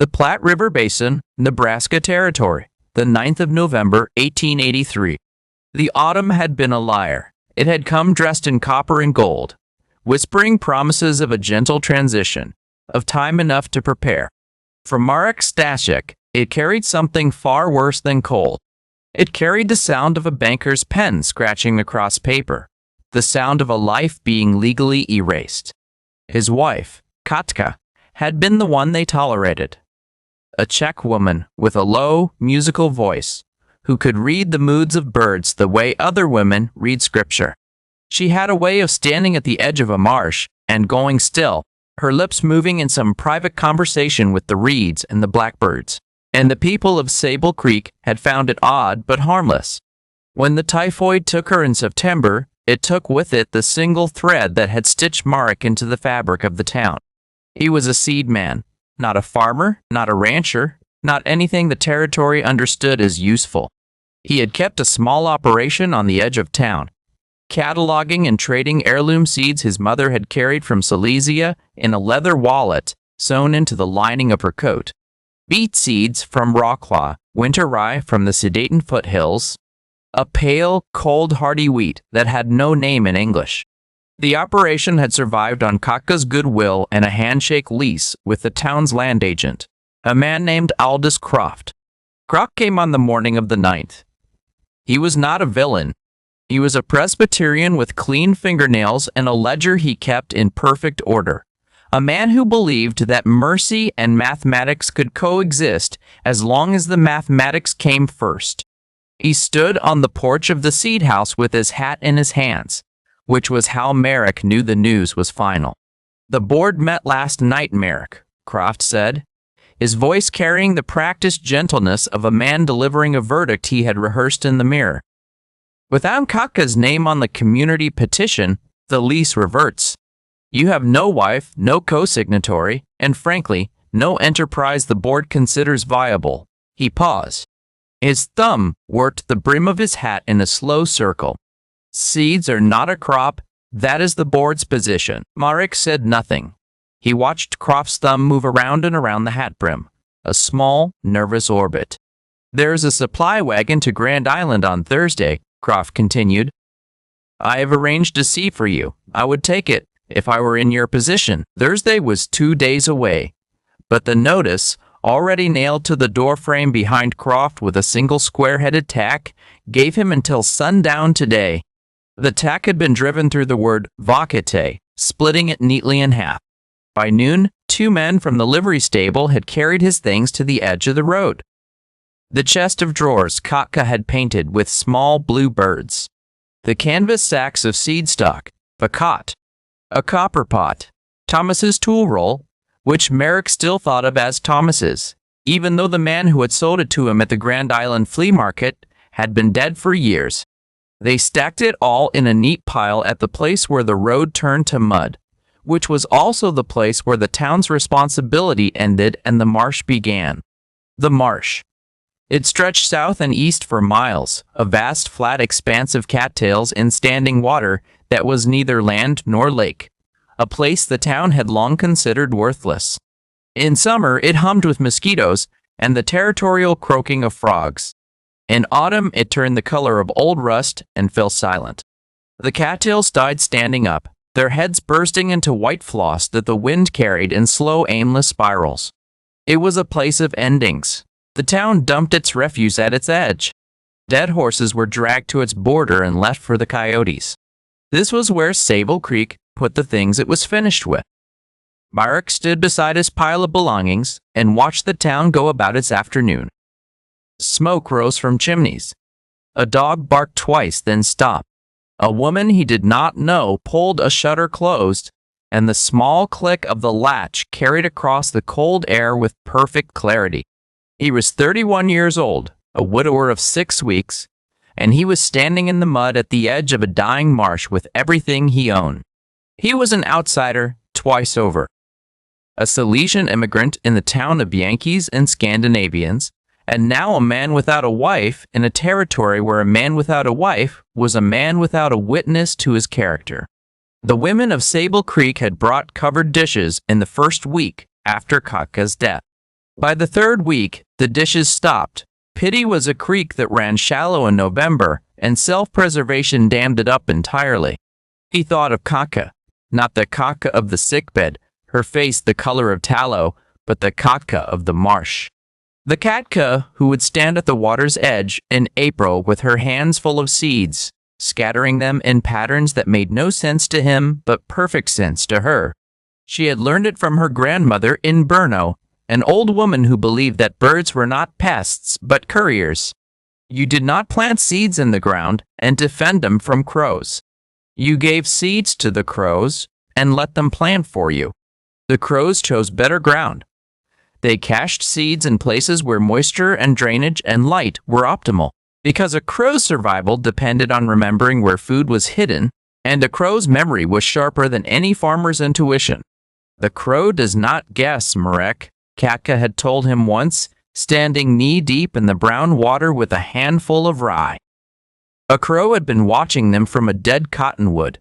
The Platte River Basin, Nebraska Territory, the 9th of November, 1883. The autumn had been a liar. It had come dressed in copper and gold, whispering promises of a gentle transition, of time enough to prepare. For Marek Stashek, it carried something far worse than cold. It carried the sound of a banker's pen scratching across paper, the sound of a life being legally erased. His wife, Katka, had been the one they tolerated. A Czech woman with a low, musical voice, who could read the moods of birds the way other women read scripture. She had a way of standing at the edge of a marsh and going still, her lips moving in some private conversation with the reeds and the blackbirds. And the people of Sable Creek had found it odd but harmless. When the typhoid took her in September, it took with it the single thread that had stitched Marek into the fabric of the town. He was a seed man, not a farmer, not a rancher, not anything the territory understood as useful. He had kept a small operation on the edge of town, cataloging and trading heirloom seeds his mother had carried from Silesia in a leather wallet sewn into the lining of her coat. Beet seeds from Wrocław, winter rye from the Sudeten foothills, a pale, cold, hardy wheat that had no name in English. The operation had survived on Katka's goodwill and a handshake lease with the town's land agent, a man named Aldous Croft. Croft came on the morning of the 9th. He was not a villain. He was a Presbyterian with clean fingernails and a ledger he kept in perfect order. A man who believed that mercy and mathematics could coexist as long as the mathematics came first. He stood on the porch of the seed house with his hat in his hands, which was how Marek knew the news was final. "The board met last night, Marek," Croft said, his voice carrying the practiced gentleness of a man delivering a verdict he had rehearsed in the mirror. "Without Katka's name on the community petition, the lease reverts. You have no wife, no co-signatory, and frankly, no enterprise the board considers viable." He paused. His thumb worked the brim of his hat in a slow circle. "Seeds are not a crop. That is the board's position." Marek said nothing. He watched Croft's thumb move around and around the hat brim, a small, nervous orbit. "There's a supply wagon to Grand Island on Thursday," Croft continued. "I have arranged a seat for you. I would take it if I were in your position." Thursday was 2 days away, but the notice, already nailed to the doorframe behind Croft with a single square-headed tack, gave him until sundown today. The tack had been driven through the word "vacate," splitting it neatly in half. By noon, 2 men from the livery stable had carried his things to the edge of the road. The chest of drawers Katka had painted with small blue birds. The canvas sacks of seed stock, a cot, a copper pot, Thomas's tool roll, which Marek still thought of as Thomas's, even though the man who had sold it to him at the Grand Island flea market had been dead for years. They stacked it all in a neat pile at the place where the road turned to mud, which was also the place where the town's responsibility ended and the marsh began. The marsh. It stretched south and east for miles, a vast flat expanse of cattails in standing water that was neither land nor lake, a place the town had long considered worthless. In summer, it hummed with mosquitoes and the territorial croaking of frogs. In autumn, it turned the color of old rust and fell silent. The cattails died standing up, their heads bursting into white floss that the wind carried in slow, aimless spirals. It was a place of endings. The town dumped its refuse at its edge. Dead horses were dragged to its border and left for the coyotes. This was where Sable Creek put the things it was finished with. Marek stood beside his pile of belongings and watched the town go about its afternoon. Smoke rose from chimneys. A dog barked twice, then stopped. A woman he did not know pulled a shutter closed, and the small click of the latch carried across the cold air with perfect clarity. He was 31 years old, a widower of 6 weeks, and he was standing in the mud at the edge of a dying marsh with everything he owned. He was an outsider twice over. A Silesian immigrant in the town of Yankees and Scandinavians, and now a man without a wife in a territory where a man without a wife was a man without a witness to his character. The women of Sable Creek had brought covered dishes in the first week after Katka's death. By the third week, the dishes stopped. Pity was a creek that ran shallow in November, and self-preservation dammed it up entirely. He thought of Katka, not the Katka of the sickbed, her face the color of tallow, but the Katka of the marsh. The Katka who would stand at the water's edge in April with her hands full of seeds, scattering them in patterns that made no sense to him but perfect sense to her. She had learned it from her grandmother in Brno, an old woman who believed that birds were not pests but couriers. You did not plant seeds in the ground and defend them from crows. You gave seeds to the crows and let them plant for you. The crows chose better ground. They cached seeds in places where moisture and drainage and light were optimal. Because a crow's survival depended on remembering where food was hidden, and a crow's memory was sharper than any farmer's intuition. The crow does not guess, Marek, Katka had told him once, standing knee-deep in the brown water with a handful of rye. A crow had been watching them from a dead cottonwood,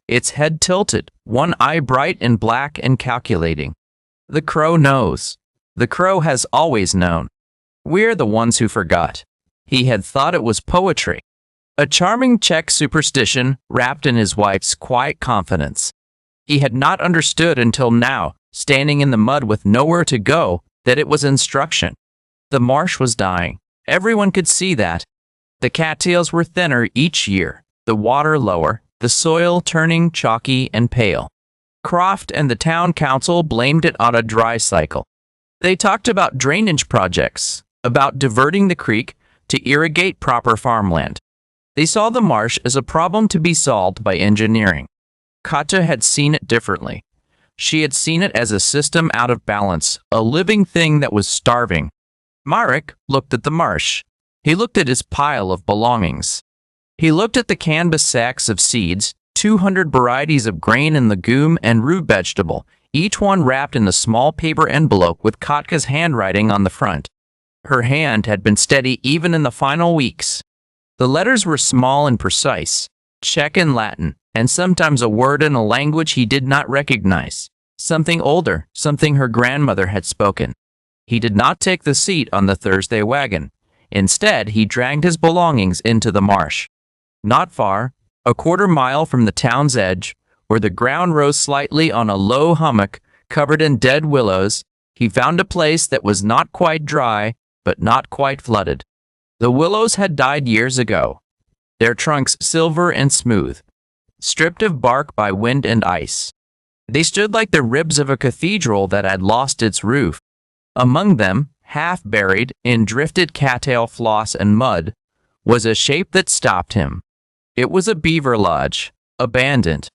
its head tilted, one eye bright and black and calculating. The crow knows. The crow has always known. We're the ones who forgot. He had thought it was poetry, a charming Czech superstition wrapped in his wife's quiet confidence. He had not understood until now, standing in the mud with nowhere to go, that it was instruction. The marsh was dying. Everyone could see that. The cattails were thinner each year, the water lower, the soil turning chalky and pale. Croft and the town council blamed it on a dry cycle. They talked about drainage projects, about diverting the creek to irrigate proper farmland. They saw the marsh as a problem to be solved by engineering. Katja had seen it differently. She had seen it as a system out of balance, a living thing that was starving. Marek looked at the marsh. He looked at his pile of belongings. He looked at the canvas sacks of seeds, 200 varieties of grain and legume and root vegetable, each one wrapped in a small paper envelope with Katka's handwriting on the front. Her hand had been steady even in the final weeks. The letters were small and precise, Czech and Latin, and sometimes a word in a language he did not recognize. Something older, something her grandmother had spoken. He did not take the seat on the Thursday wagon. Instead, he dragged his belongings into the marsh. Not far, a quarter-mile from the town's edge, where the ground rose slightly on a low hummock covered in dead willows, he found a place that was not quite dry, but not quite flooded. The willows had died years ago, their trunks silver and smooth, stripped of bark by wind and ice. They stood like the ribs of a cathedral that had lost its roof. Among them, half buried in drifted cattail floss and mud, was a shape that stopped him. It was a beaver lodge, abandoned.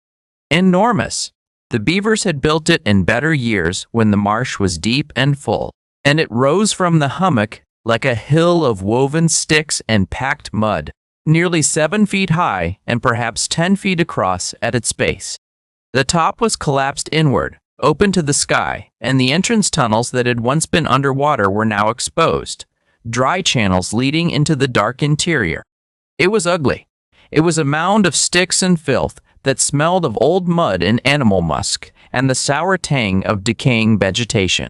Enormous. The beavers had built it in better years when the marsh was deep and full, and it rose from the hummock like a hill of woven sticks and packed mud, nearly 7 feet high and perhaps 10 feet across at its base. The top was collapsed inward, open to the sky, and the entrance tunnels that had once been underwater were now exposed, dry channels leading into the dark interior. It was ugly. It was a mound of sticks and filth that smelled of old mud and animal musk, and the sour tang of decaying vegetation.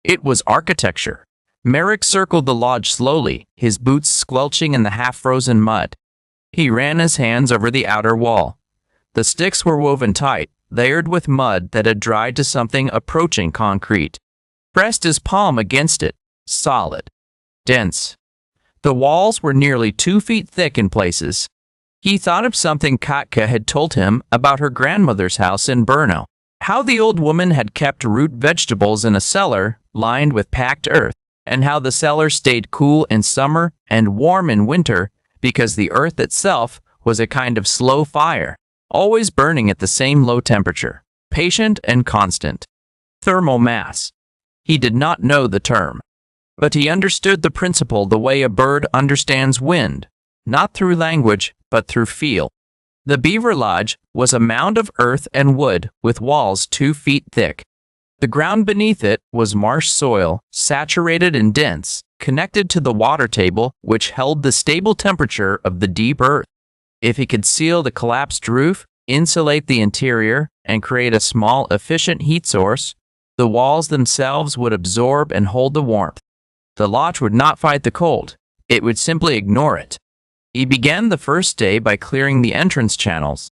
It was architecture. Merrick circled the lodge slowly, his boots squelching in the half-frozen mud. He ran his hands over the outer wall. The sticks were woven tight, layered with mud that had dried to something approaching concrete. Pressed his palm against it, solid, dense. The walls were nearly 2 feet thick in places. He thought of something Katka had told him about her grandmother's house in Brno, how the old woman had kept root vegetables in a cellar lined with packed earth, and how the cellar stayed cool in summer and warm in winter because the earth itself was a kind of slow fire, always burning at the same low temperature, patient and constant. Thermal mass. He did not know the term, but he understood the principle the way a bird understands wind, not through language, but through feel. The beaver lodge was a mound of earth and wood with walls 2 feet thick. The ground beneath it was marsh soil, saturated and dense, connected to the water table which held the stable temperature of the deep earth. If he could seal the collapsed roof, insulate the interior, and create a small, efficient heat source, The walls themselves would absorb and hold the warmth. The lodge would not fight the cold. It would simply ignore it. He began the first day by clearing the entrance channels.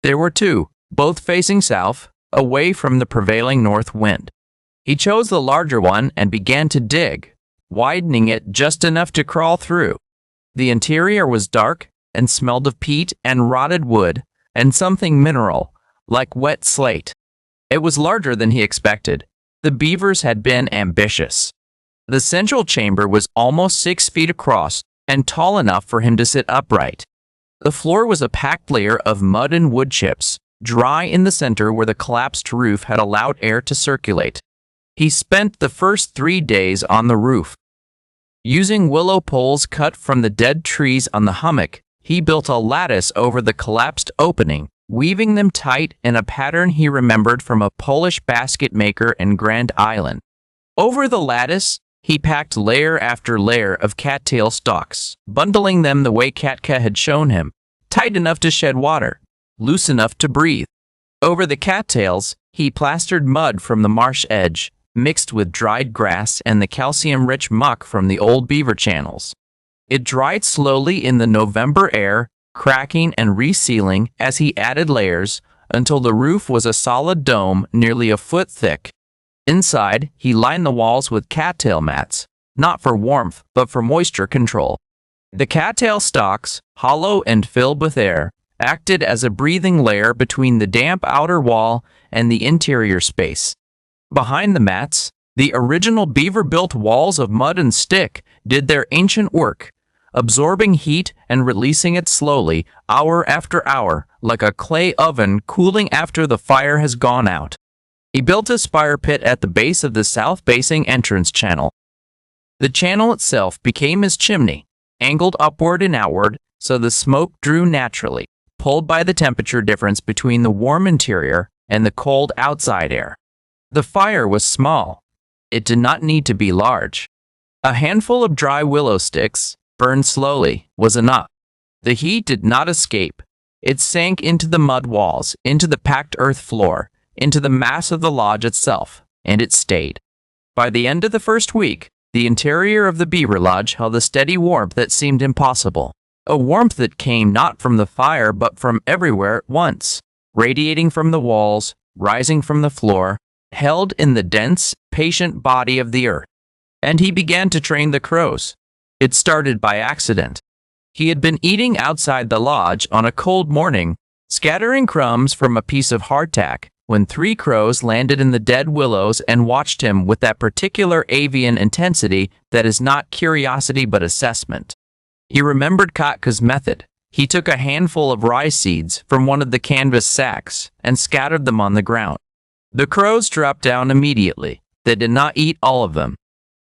There were two, both facing south, away from the prevailing north wind. He chose the larger one and began to dig, widening it just enough to crawl through. The interior was dark and smelled of peat and rotted wood and something mineral, like wet slate. It was larger than he expected. The beavers had been ambitious. The central chamber was almost 6 feet across and tall enough for him to sit upright. The floor was a packed layer of mud and wood chips, dry in the center where the collapsed roof had allowed air to circulate. He spent the first 3 days on the roof. Using willow poles cut from the dead trees on the hummock, he built a lattice over the collapsed opening, weaving them tight in a pattern he remembered from a Polish basket maker in Grand Island. Over the lattice, he packed layer after layer of cattail stalks, bundling them the way Katka had shown him, tight enough to shed water, loose enough to breathe. Over the cattails, he plastered mud from the marsh edge, mixed with dried grass and the calcium-rich muck from the old beaver channels. It dried slowly in the November air, cracking and resealing as he added layers until the roof was a solid dome nearly a foot thick. Inside, he lined the walls with cattail mats, not for warmth, but for moisture control. The cattail stalks, hollow and filled with air, acted as a breathing layer between the damp outer wall and the interior space. Behind the mats, the original beaver-built walls of mud and stick did their ancient work, absorbing heat and releasing it slowly, hour after hour, like a clay oven cooling after the fire has gone out. He built a spire pit at the base of the south-facing entrance channel. The channel itself became his chimney, angled upward and outward so the smoke drew naturally, pulled by the temperature difference between the warm interior and the cold outside air. The fire was small. It did not need to be large. A handful of dry willow sticks, burned slowly, was enough. The heat did not escape. It sank into the mud walls, into the packed earth floor, into the mass of the lodge itself, and it stayed. By the end of the first week, the interior of the beaver lodge held a steady warmth that seemed impossible. A warmth that came not from the fire but from everywhere at once, radiating from the walls, rising from the floor, held in the dense, patient body of the earth. And he began to train the crows. It started by accident. He had been eating outside the lodge on a cold morning, scattering crumbs from a piece of hardtack, when 3 crows landed in the dead willows and watched him with that particular avian intensity that is not curiosity but assessment. He remembered Katka's method. He took a handful of rye seeds from one of the canvas sacks and scattered them on the ground. The crows dropped down immediately. They did not eat all of them.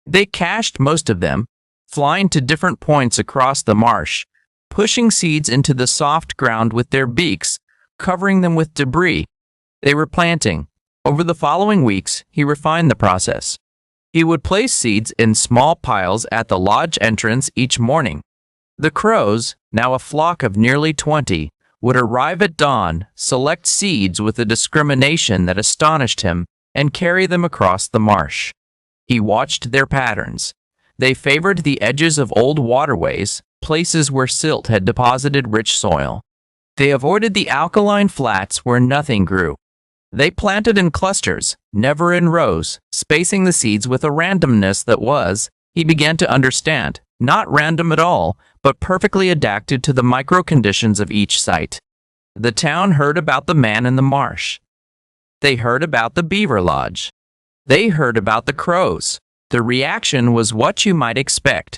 They cached most of them, flying to different points across the marsh, pushing seeds into the soft ground with their beaks, covering them with debris. They were planting. Over the following weeks, he refined the process. He would place seeds in small piles at the lodge entrance each morning. The crows, now a flock of nearly 20, would arrive at dawn, select seeds with a discrimination that astonished him, and carry them across the marsh. He watched their patterns. They favored the edges of old waterways, places where silt had deposited rich soil. They avoided the alkaline flats where nothing grew. They planted in clusters, never in rows, spacing the seeds with a randomness that was, he began to understand, not random at all, but perfectly adapted to the micro-conditions of each site. The town heard about the man in the marsh. They heard about the beaver lodge. They heard about the crows. The reaction was what you might expect.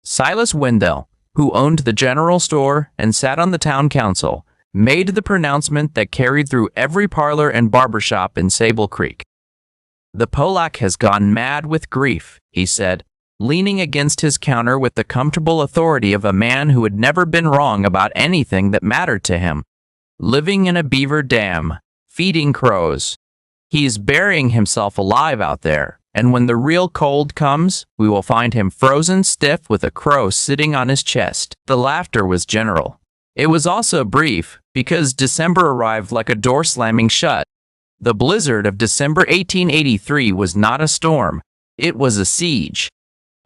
Silas Wendell, who owned the general store and sat on the town council, made the pronouncement that carried through every parlor and barbershop in Sable Creek. "The Polak has gone mad with grief," he said, leaning against his counter with the comfortable authority of a man who had never been wrong about anything that mattered to him. "Living in a beaver dam, feeding crows. He is burying himself alive out there, and when the real cold comes, we will find him frozen stiff with a crow sitting on his chest." The laughter was general. It was also brief, because December arrived like a door slamming shut. The blizzard of December 1883 was not a storm, it was a siege.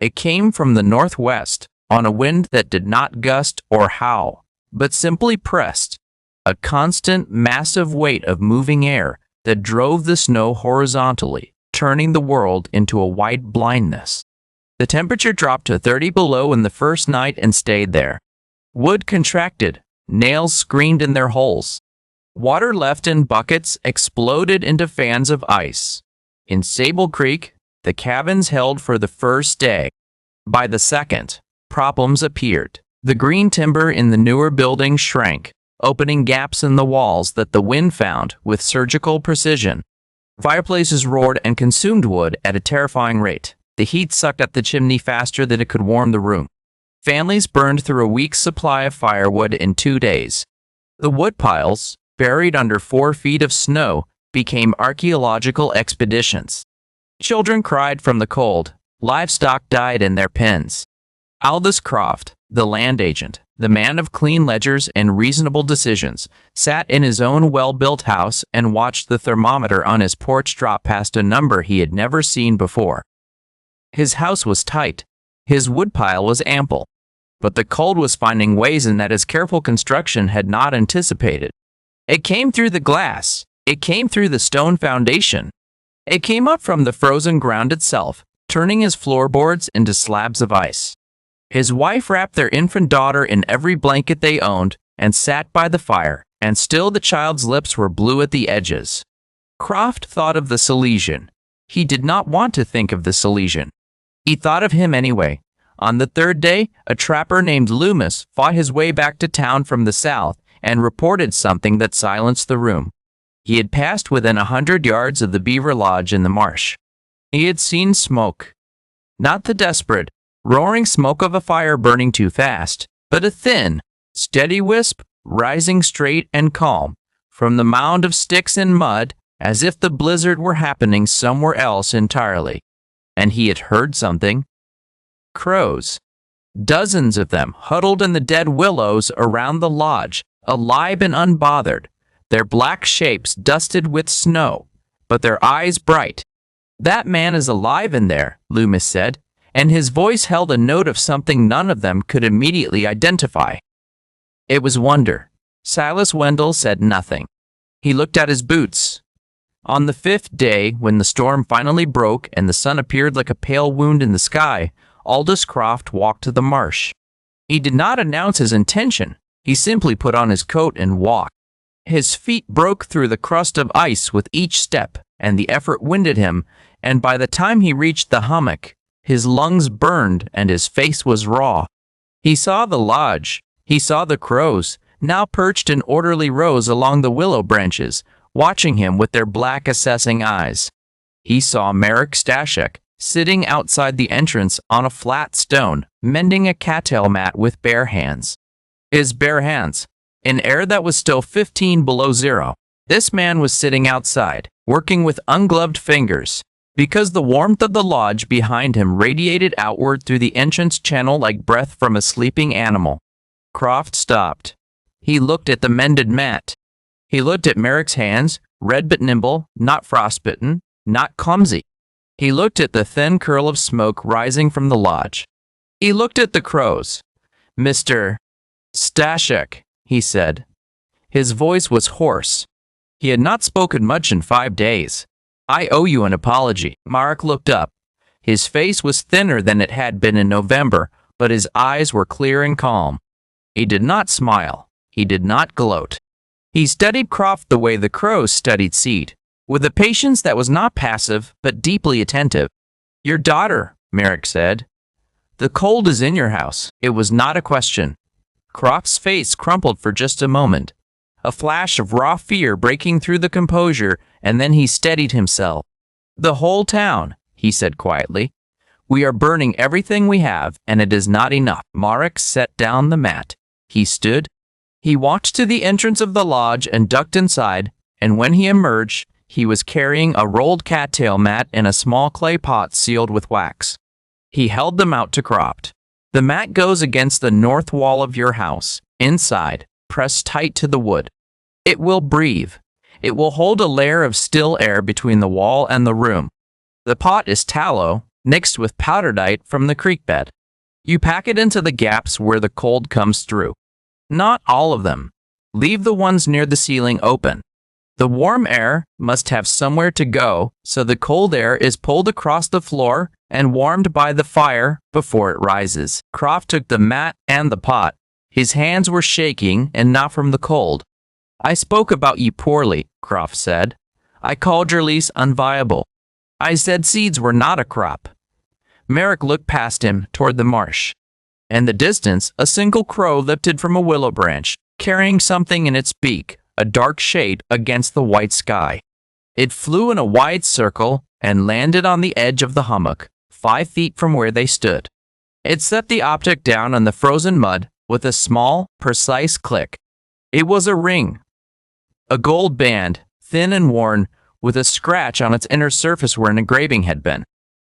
It came from the northwest, on a wind that did not gust or howl, but simply pressed, a constant, massive weight of moving air that drove the snow horizontally, turning the world into a white blindness. The temperature dropped to 30 below in the first night and stayed there. Wood contracted, nails screamed in their holes. Water left in buckets exploded into fans of ice. In Sable Creek, the cabins held for the first day. By the second, problems appeared. The green timber in the newer buildings shrank, opening gaps in the walls that the wind found with surgical precision. Fireplaces roared and consumed wood at a terrifying rate. The heat sucked at the chimney faster than it could warm the room. Families burned through a week's supply of firewood in 2 days. The wood piles, buried under 4 feet of snow, became archaeological expeditions. Children cried from the cold. Livestock died in their pens. Aldous Croft, the land agent, the man of clean ledgers and reasonable decisions, sat in his own well-built house and watched the thermometer on his porch drop past a number he had never seen before. His house was tight. His woodpile was ample. But the cold was finding ways in that his careful construction had not anticipated. It came through the glass. It came through the stone foundation. It came up from the frozen ground itself, turning his floorboards into slabs of ice. His wife wrapped their infant daughter in every blanket they owned and sat by the fire, and still the child's lips were blue at the edges. Croft thought of the Silesian. He did not want to think of the Silesian. He thought of him anyway. On the third day, a trapper named Loomis fought his way back to town from the south and reported something that silenced the room. He had passed within 100 yards of the beaver lodge in the marsh. He had seen smoke. Not the desperate, roaring smoke of a fire burning too fast, but a thin, steady wisp rising straight and calm from the mound of sticks and mud, as if the blizzard were happening somewhere else entirely. And he had heard something. Crows. Dozens of them huddled in the dead willows around the lodge, alive and unbothered, their black shapes dusted with snow, but their eyes bright. "That man is alive in there," Loomis said, and his voice held a note of something none of them could immediately identify. It was wonder. Silas Wendell said nothing. He looked at his boots. On the 5th day, when the storm finally broke and the sun appeared like a pale wound in the sky, Aldous Croft walked to the marsh. He did not announce his intention. He simply put on his coat and walked. His feet broke through the crust of ice with each step, and the effort winded him, and by the time he reached the hummock, his lungs burned and his face was raw. He saw the lodge. He saw the crows, now perched in orderly rows along the willow branches, watching him with their black assessing eyes. He saw Merrick Stashek sitting outside the entrance on a flat stone, mending a cattail mat with bare hands. His bare hands, in air that was still 15 below zero. This man was sitting outside, working with ungloved fingers, because the warmth of the lodge behind him radiated outward through the entrance channel like breath from a sleeping animal. Croft stopped. He looked at the mended mat. He looked at Merrick's hands, red but nimble, not frostbitten, not clumsy. He looked at the thin curl of smoke rising from the lodge. He looked at the crows. "Mr. Stashek," he said. His voice was hoarse. He had not spoken much in 5 days. "I owe you an apology." Mark looked up. His face was thinner than it had been in November, but his eyes were clear and calm. He did not smile. He did not gloat. He studied Croft the way the crows studied seed, with a patience that was not passive, but deeply attentive. "Your daughter," Merrick said. "The cold is in your house." It was not a question. Croft's face crumpled for just a moment, a flash of raw fear breaking through the composure, and then he steadied himself. "The whole town," he said quietly. "We are burning everything we have, and it is not enough." Marek set down the mat. He stood. He walked to the entrance of the lodge and ducked inside, and when he emerged, he was carrying a rolled cattail mat and a small clay pot sealed with wax. He held them out to Croft. "The mat goes against the north wall of your house, inside, pressed tight to the wood. It will breathe, It will hold a layer of still air between the wall and the room. The pot is tallow, mixed with powderdite from the creek bed. You pack it into the gaps where the cold comes through. Not all of them. Leave the ones near the ceiling open. The warm air must have somewhere to go, so the cold air is pulled across the floor and warmed by the fire before it rises. Croft took the mat and the pot. His hands were shaking, and not from the cold. I spoke about you poorly, Croft said. I called your lease unviable. I said seeds were not a crop. Merrick looked past him toward the marsh. In the distance, a single crow lifted from a willow branch, carrying something in its beak, a dark shade against the white sky. It flew in a wide circle and landed on the edge of the hummock, 5 feet from where they stood. It set the object down on the frozen mud with a small, precise click. It was a ring. A gold band, thin and worn, with a scratch on its inner surface where an engraving had been.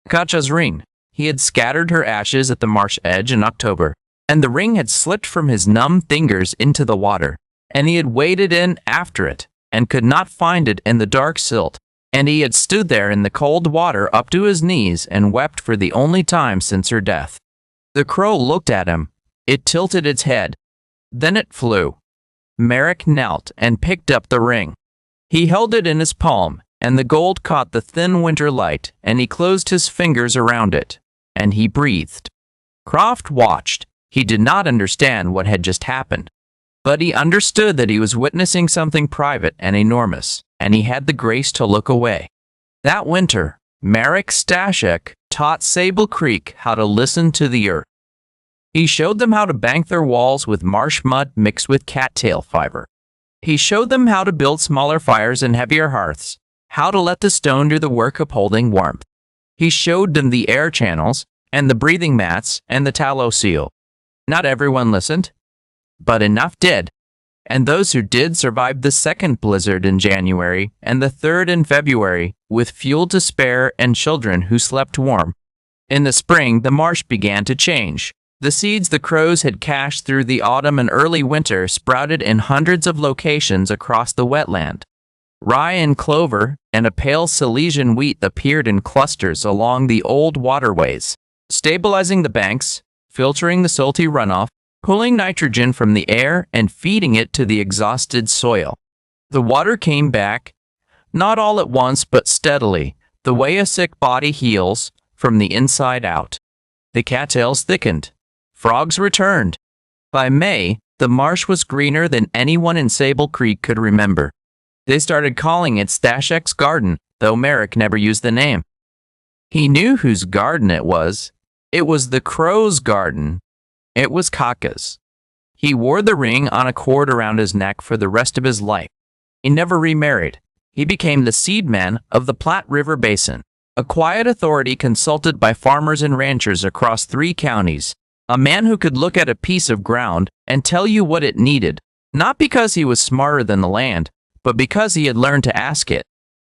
Katja's ring. He had scattered her ashes at the marsh edge in October, and the ring had slipped from his numb fingers into the water, and he had waded in after it, and could not find it in the dark silt, and he had stood there in the cold water up to his knees and wept for the only time since her death. The crow looked at him. It tilted its head. Then it flew. Merrick knelt and picked up the ring. He held it in his palm, and the gold caught the thin winter light, and he closed his fingers around it, and he breathed. Croft watched. He did not understand what had just happened, but he understood that he was witnessing something private and enormous, and he had the grace to look away. That winter, Marek Stashek taught Sable Creek how to listen to the earth. He showed them how to bank their walls with marsh mud mixed with cattail fiber. He showed them how to build smaller fires and heavier hearths, how to let the stone do the work of holding warmth. He showed them the air channels, and the breathing mats, and the tallow seal. Not everyone listened, but enough did. And those who did survived the second blizzard in January and the third in February, with fuel to spare and children who slept warm. In the spring, the marsh began to change. The seeds the crows had cached through the autumn and early winter sprouted in hundreds of locations across the wetland. Rye and clover and a pale Silesian wheat appeared in clusters along the old waterways, stabilizing the banks, filtering the salty runoff, pulling nitrogen from the air and feeding it to the exhausted soil. The water came back, not all at once but steadily, the way a sick body heals, from the inside out. The cattails thickened. Frogs returned. By May, the marsh was greener than anyone in Sable Creek could remember. They started calling it Stashek's Garden, though Merrick never used the name. He knew whose garden it was. It was the crow's garden. It was Kaka's. He wore the ring on a cord around his neck for the rest of his life. He never remarried. He became the seedman of the Platte River Basin, a quiet authority consulted by farmers and ranchers across 3 counties, a man who could look at a piece of ground and tell you what it needed, not because he was smarter than the land, but because he had learned to ask it.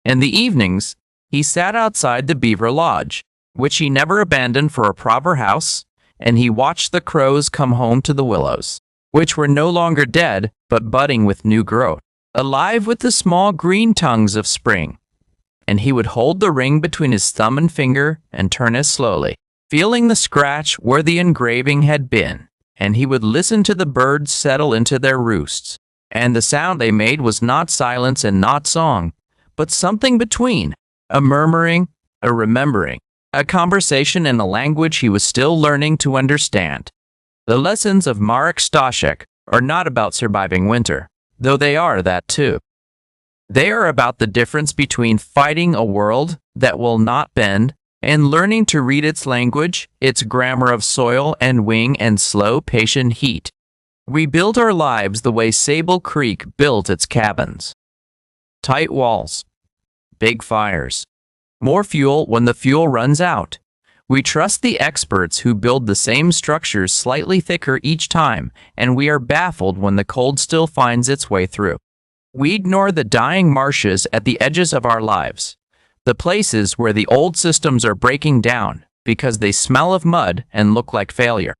In the evenings, he sat outside the Beaver Lodge, which he never abandoned for a proper house, and he watched the crows come home to the willows, which were no longer dead, but budding with new growth, alive with the small green tongues of spring. And he would hold the ring between his thumb and finger and turn it slowly, feeling the scratch where the engraving had been, and he would listen to the birds settle into their roosts, and the sound they made was not silence and not song, but something between, a murmuring, a remembering, a conversation in a language he was still learning to understand. The lessons of Marek Stashek are not about surviving winter, though they are that too. They are about the difference between fighting a world that will not bend and learning to read its language, its grammar of soil and wing and slow, patient heat. We build our lives the way Sable Creek built its cabins. Tight walls. Big fires. More fuel when the fuel runs out. We trust the experts who build the same structures slightly thicker each time, and we are baffled when the cold still finds its way through. We ignore the dying marshes at the edges of our lives, the places where the old systems are breaking down because they smell of mud and look like failure.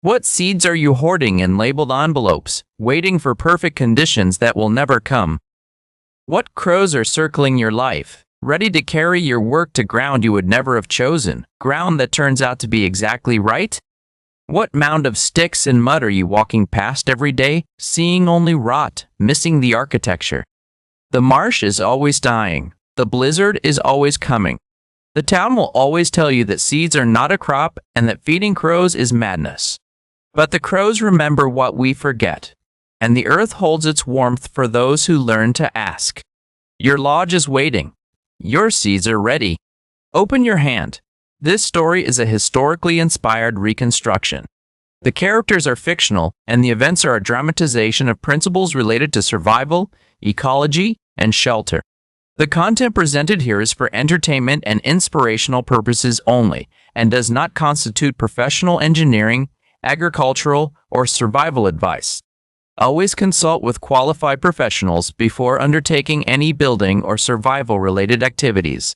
What seeds are you hoarding in labeled envelopes, waiting for perfect conditions that will never come? What crows are circling your life, ready to carry your work to ground you would never have chosen, ground that turns out to be exactly right? What mound of sticks and mud are you walking past every day, seeing only rot, missing the architecture? The marsh is always dying. The blizzard is always coming. The town will always tell you that seeds are not a crop and that feeding crows is madness. But the crows remember what we forget, and the earth holds its warmth for those who learn to ask. Your lodge is waiting. Your seeds are ready. Open your hand. This story is a historically inspired reconstruction. The characters are fictional, and the events are a dramatization of principles related to survival, ecology, and shelter. The content presented here is for entertainment and inspirational purposes only, and does not constitute professional engineering, agricultural, or survival advice. Always consult with qualified professionals before undertaking any building or survival-related activities.